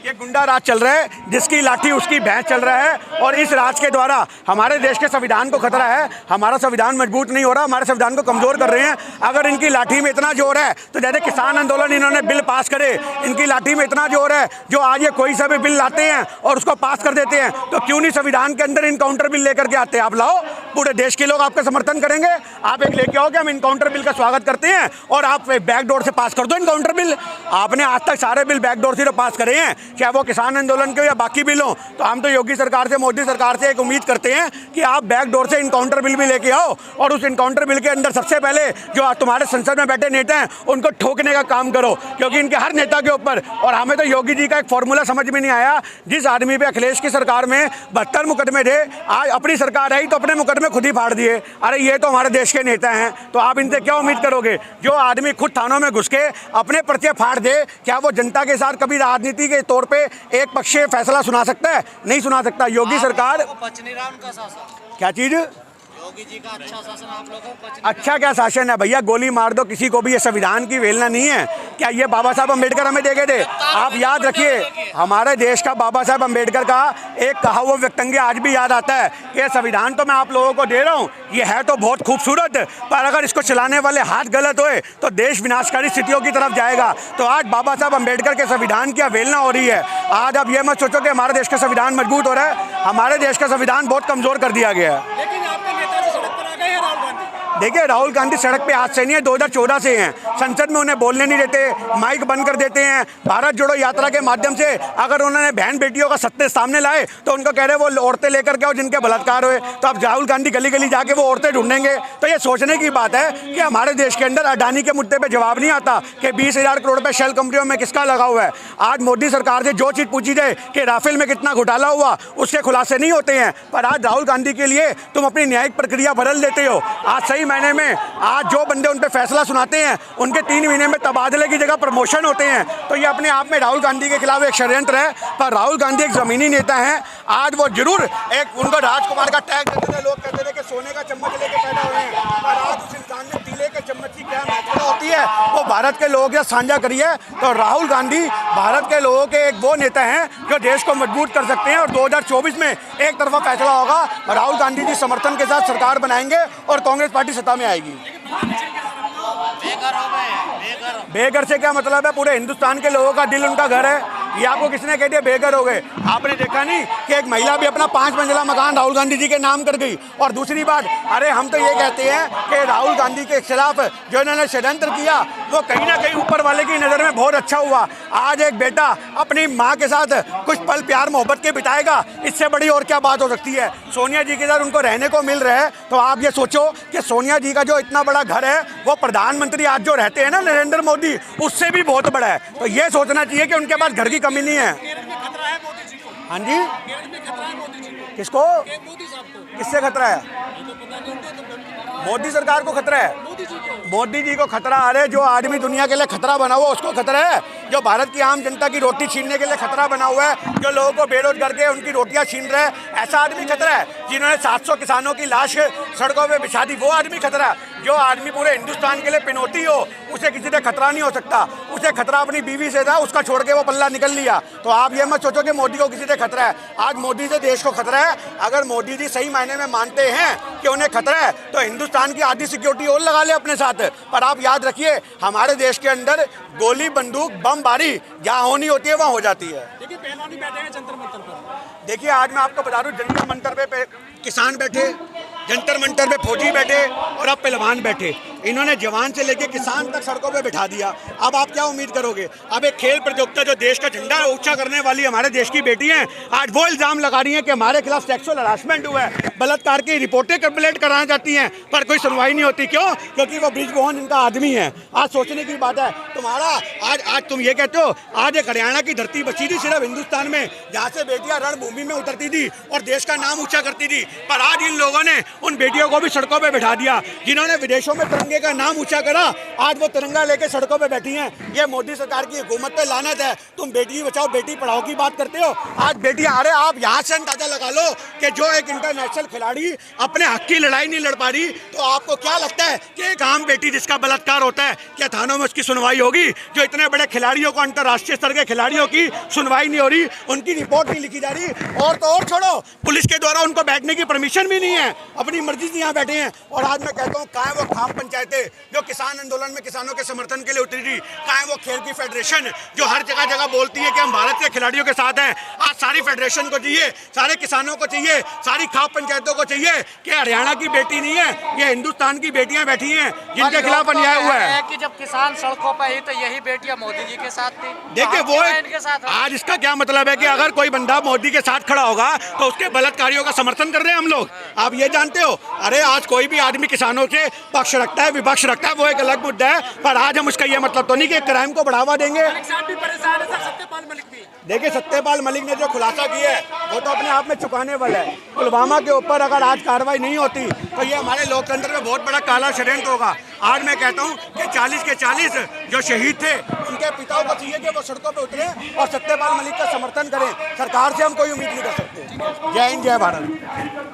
ये गुंडा राज चल रहा है, जिसकी लाठी उसकी भैंस चल रहा है। और इस राज के द्वारा हमारे देश के संविधान को खतरा है। हमारा संविधान मजबूत नहीं हो रहा, हमारे संविधान को कमजोर कर रहे हैं। अगर इनकी लाठी में इतना जोर है तो जैसे किसान आंदोलन इन्होंने बिल पास करे, इनकी लाठी में इतना जोर है जो आज ये कोई सा भी बिल लाते हैं और उसको पास कर देते हैं, तो क्यों नहीं संविधान के अंदर इनकाउंटर बिल लेकर के आते हैं? आप लाओ, पूरे देश के लोग आपका समर्थन करेंगे। आप एक लेके आओ कि हम इनकाउंटर बिल का स्वागत करते हैं और आप बैकडोर से पास कर दो इनकाउंटर बिल। आपने आज तक सारे बिल बैकडोर से तो पास करे हैं, चाहे वो किसान आंदोलन के या बाकी बिल हो। तो हम तो योगी सरकार से, मोदी सरकार से एक उम्मीद करते हैं कि आप बैकडोर से इनकाउंटर बिल भी लेके आओ और उस इनकाउंटर बिल के अंदर सबसे पहले जो तुम्हारे संसद में बैठे नेता हैं उनको ठोकने का काम करो, क्योंकि इनके हर नेता के ऊपर। और हमें तो योगी जी का एक फॉर्मूला समझ में नहीं आया, जिस आदमी पे अखिलेश की सरकार में 72 मुकदमे थे, आज अपनी सरकार आई तो अपने मुकदमे खुद ही फाड़ दिए। अरे ये तो हमारे देश के नेता हैं, तो आप इनसे क्या उम्मीद करोगे? जो आदमी खुद थानों में घुस के अपने पर्चे फाड़ दे, क्या वो जनता के साथ कभी राजनीति के तौर पे एक पक्षीय फैसला सुना सकता है? नहीं सुना सकता। योगी सरकार बच नहीं रहा उनका शासन। क्या चीज? योगी जी का अच्छा शासन आप लोगों को बच अच्छा क्या शासन है भैया? गोली मार दो किसी को भी, ये संविधान की वेलना नहीं है क्या? ये बाबा साहब अम्बेडकर हमें दे गए थे। आप याद रखिए, हमारे देश का बाबा साहब अम्बेडकर का एक कहा हुआ व्यक्तंग्य आज भी याद आता है कि संविधान तो मैं आप लोगों को दे रहा हूँ, ये है तो बहुत खूबसूरत, पर अगर इसको चलाने वाले हाथ गलत हुए तो देश विनाशकारी स्थितियों की तरफ जाएगा। तो आज बाबा साहब अम्बेडकर के संविधान की अवहेलना हो रही है। आज आप ये मत सोचो कि हमारे देश का संविधान मजबूत हो रहा है, हमारे देश का संविधान बहुत कमजोर कर दिया गया है। देखिए, राहुल गांधी सड़क पे आज से नहीं है, 2014 से हैं। संसद में उन्हें बोलने नहीं देते, माइक बंद कर देते हैं। भारत जोड़ो यात्रा के माध्यम से अगर उन्होंने बहन बेटियों का सत्य सामने लाए तो उनको कह रहे वो औरतें लेकर के आओ जिनके बलात्कार हुए। तो अब राहुल गांधी गली गली जाके वो औरतें ढूंढेंगे। तो ये सोचने की बात है कि हमारे देश के अंदर अडानी के मुद्दे पर जवाब नहीं आता कि 20,000 करोड़ रुपये शेल कंपनियों में किसका लगा हुआ है। आज मोदी सरकार से जो चीज़ पूछी जाए कि राफेल में कितना घोटाला हुआ, उसके खुलासे नहीं होते हैं। पर आज राहुल गांधी के लिए तुम अपनी न्यायिक प्रक्रिया बदल देते हो। आज सही मायने में आज जो बंदे उन पे फैसला सुनाते हैं उनके 3 महीने में तबादले की जगह प्रमोशन होते हैं। तो ये अपने आप में राहुल गांधी के खिलाफ एक षड्यंत्र है। पर राहुल गांधी एक जमीनी नेता हैं। आज वो जरूर एक उनको राजकुमार का टैग देते थे, लोग कहते थे कि सोने का चम्मच लेके पैदा हुए हैं, पर आज उस इंसान ने तीले के चम्मच की क्या महत्वता होती है वो भारत के लोगों के साथ साझा करी है। तो राहुल गांधी भारत के लोगों के एक वो नेता हैं जो देश को मजबूत कर सकते हैं। और 2024 में एक तरफा फैसला होगा, राहुल गांधी जी समर्थन के साथ सरकार बनाएंगे और कांग्रेस पार्टी सत्ता में आएगी। बेघर से क्या मतलब है? पूरे हिंदुस्तान के लोगों का दिल उनका घर है। ये आपको किसने कह दिया बेघर हो गए? आपने देखा नहीं कि एक महिला भी अपना 5 मंजिला मकान राहुल गांधी जी के नाम कर गई? और दूसरी बात, अरे हम तो ये कहते हैं कि राहुल गांधी के खिलाफ जो इन्होंने षड्यंत्र किया वो कहीं ना कहीं ऊपर वाले की नज़र में बहुत अच्छा हुआ। आज एक बेटा अपनी माँ के साथ कुछ पल प्यार मोहब्बत के बिताएगा, इससे बड़ी और क्या बात हो सकती है? सोनिया जी के साथ उनको रहने को मिल रहा है। तो आप ये सोचो कि सोनिया जी का जो इतना बड़ा घर है वो प्रधानमंत्री आज जो रहते हैं ना नरेंद्र मोदी, उससे भी बहुत बड़ा है। तो ये सोचना चाहिए कि उनके पास घर की कमी नहीं है। हाँ जी, किसको? किससे खतरा है? मोदी सरकार को खतरा है। मोदी जी को खतरा आ रहा है। जो आदमी दुनिया के लिए खतरा बना हुआ उसको खतरा है। जो भारत की आम जनता की रोटी छीनने के लिए खतरा बना हुआ है, जो लोगों को बेरोजगार के उनकी रोटियां छीन रहे हैं, ऐसा आदमी खतरा है। जिन्होंने 700 किसानों की लाश सड़कों पे बिछा दी, वो आदमी खतरा है। जो आदमी पूरे हिंदुस्तान के लिए पिनौती हो, उसे किसी से खतरा नहीं हो सकता। उसे खतरा अपनी बीवी से था, उसका छोड़ के वो पल्ला निकल लिया। तो आप ये मत सोचो कि मोदी को किसी से खतरा है। आज मोदी से देश को खतरा है। अगर मोदी जी सही मायने में मानते हैं कि उन्हें खतरा है तो हिंदुस्तान की आधी सिक्योरिटी और लगा ले अपने साथ। पर आप याद रखिए, हमारे देश के अंदर गोली बंदूक बमबारी जहाँ होनी होती है वहाँ हो जाती है। देखिए पहलवानी बैठे हैं जंतर मंतर पर। देखिए, आज मैं आपको बता दूं, जंतर मंतर पे किसान बैठे, जंतर मंतर पे फौजी बैठे और अब पहलवान बैठे। इन्होंने जवान से लेके किसान तक सड़कों पे बिठा दिया। अब आप क्या उम्मीद करोगे? अब एक खेल प्रतियोगिता जो देश का झंडा ऊंचा करने वाली हमारे देश की बेटी हैं, आज वो इल्जाम लगा रही हैं कि हमारे खिलाफ सेक्सुअल हरासमेंट हुआ है, बलात्कार की रिपोर्टें कंप्लेंट कराना चाहती हैं, पर कोई सुनवाई नहीं होती। क्यों? क्योंकि वो बृजमोहन इनका आदमी है। आज सोचने की बात है तुम्हारा। आज तुम ये कहते हो, आज एक हरियाणा की धरती बची थी सिर्फ हिंदुस्तान में, जहाँ से बेटियां रणभूमि में उतरती थी और देश का नाम ऊंचा करती थी। पर आज इन लोगों ने उन बेटियों को भी सड़कों पे बैठा दिया। जिन्होंने विदेशों में तिरंगे का नाम ऊंचा करा, आज वो तिरंगा लेके सड़कों पे बैठी हैं। ये मोदी सरकार की हुकूमत पे लानत है। तुम बेटी बचाओ बेटी पढ़ाओ की बात करते हो, आज बेटियां आ रहे, आप यहाँ से अंदाजा लगा लो कि जो एक इंटरनेशनल खिलाड़ी अपने हक की लड़ाई नहीं लड़ पा रही, तो आपको क्या लगता है कि एक आम बेटी जिसका बलात्कार होता है, क्या थानों में उसकी सुनवाई होगी? जो इतने बड़े खिलाड़ियों को, अंतर्राष्ट्रीय स्तर के खिलाड़ियों की सुनवाई नहीं हो रही, उनकी रिपोर्ट नहीं लिखी जा रही। और तो और छोड़ो, पुलिस के द्वारा उनको बैठने की परमिशन भी नहीं है, अपनी मर्जी से यहाँ बैठे हैं। और आज मैं कहता हूँ, कहाँ है वो खाम पंचायतें जो किसान आंदोलन में किसानों के समर्थन के लिए उतरी थी? कहाँ है वो खेल की फेडरेशन जो हर जगह जगह बोलती है कि हम भारत के खिलाड़ियों के साथ हैं? आज सारी फेडरेशन को चाहिए, सारे किसानों को चाहिए, सारी खाप पंचायतों को चाहिए कि हरियाणा की बेटी नहीं है, ये हिंदुस्तान की बेटियां बैठी हैं जिनके खिलाफ अन्याय हुआ है। कि जब किसान सड़कों पर ही, तो यही बेटियां मोदी जी के साथ थी। देखिए वो इनके साथ आज इसका क्या मतलब है कि अगर कोई बंदा मोदी के साथ खड़ा होगा तो उसके बलात्कारियों का समर्थन कर रहे हैं हम लोग, आप ये जानते हो? अरे आज कोई भी आदमी किसानों से पक्ष रखता है, विपक्ष रखता है, वो एक अलग मुद्दा है, पर आज हम उसका ये मतलब तो नहीं कि क्राइम को बढ़ावा देंगे। मलिक साहब भी परेशान है सर, सत्यपाल मलिक भी। देखिए सत्यपाल मलिक ने जो खुलासा किया है वो तो अपने आप में चुकाने वाला है। पुलवामा के ऊपर अगर आज कार्रवाई नहीं होती तो ये हमारे लोकतंत्र में बहुत बड़ा काला षड्यंत्र होगा। आज मैं कहता हूँ कि 40 के 40 जो शहीद थे उनके पिताओं को चाहिए कि वो सड़कों पे उतरे और सत्यपाल मलिक का समर्थन करें। सरकार से हम कोई उम्मीद नहीं कर सकते। जय हिंद, जय भारत।